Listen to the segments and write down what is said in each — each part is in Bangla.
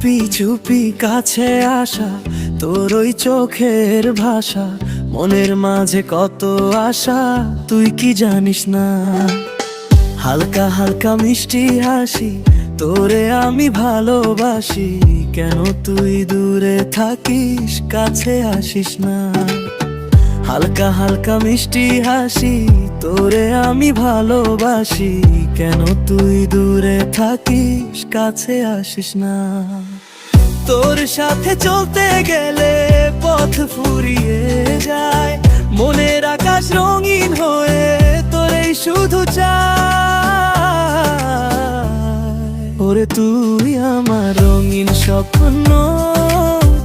চুপি চুপি কাছে আসা, তোর ওই চোখের ভাষা, মনের মাঝে কত আশা তুই কি জানিস না। হালকা হালকা মিষ্টি হাসি, তোরে আমি ভালোবাসি, কেন তুই দূরে থাকিস কাছে আসিস না। হালকা হালকা মিষ্টি হাসি, তোরে আমি ভালোবাসি, কেন তুই দূরে থাকিস কাছে আসিস না। তোর সাথে চলতে গেলে পথ ফুরিয়ে যায়, মনের আকাশ রঙিন হয়ে তোরেই শুধু চায়। ওরে তুই আমার রঙিন স্বপ্ন,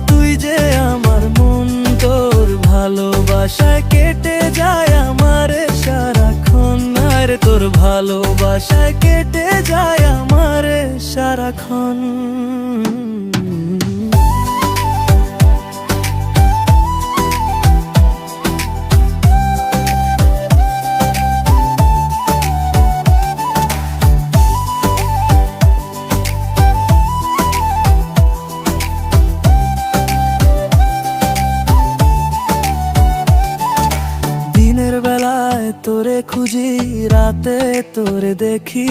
তুই যে আমার মন, তোর ভালোবাসায় কেটে যায় আমার সারাক্ষণ। আর তোর ভালোবাসায় কেটে যায় আমার সারাক্ষণ। দিনের বেলায় তোরে খুঁজি, রাতে তোরে দেখি,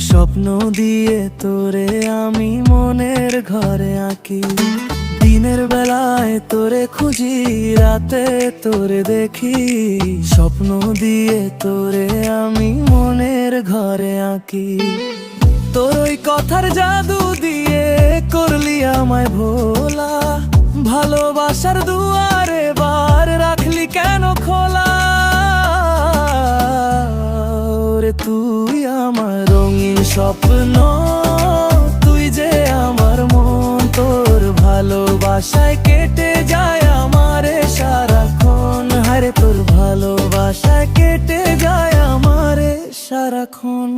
স্বপ্ন দিয়ে তোরে আমি মনের ঘরে আঁকি। দিনের বেলায় তোরে খুঁজি, রাতে তোরে দেখি, স্বপ্ন দিয়ে তোরে আমি মনের ঘরে আঁকি। তোর ওই কথার জাদু দিয়ে করলি আমায় ভোলা, ভালোবাসার দুয়ারে বার রাখলি কেন খোলা। ওরে তুই আমার রঙিন স্বপ্ন, তুই যে আমার মন, তোর ভালোবাসায় কেটে যায় আমার সারাক্ষণ। হারে তোর ভালোবাসায় কেটে যায় আমার সারাক্ষণ।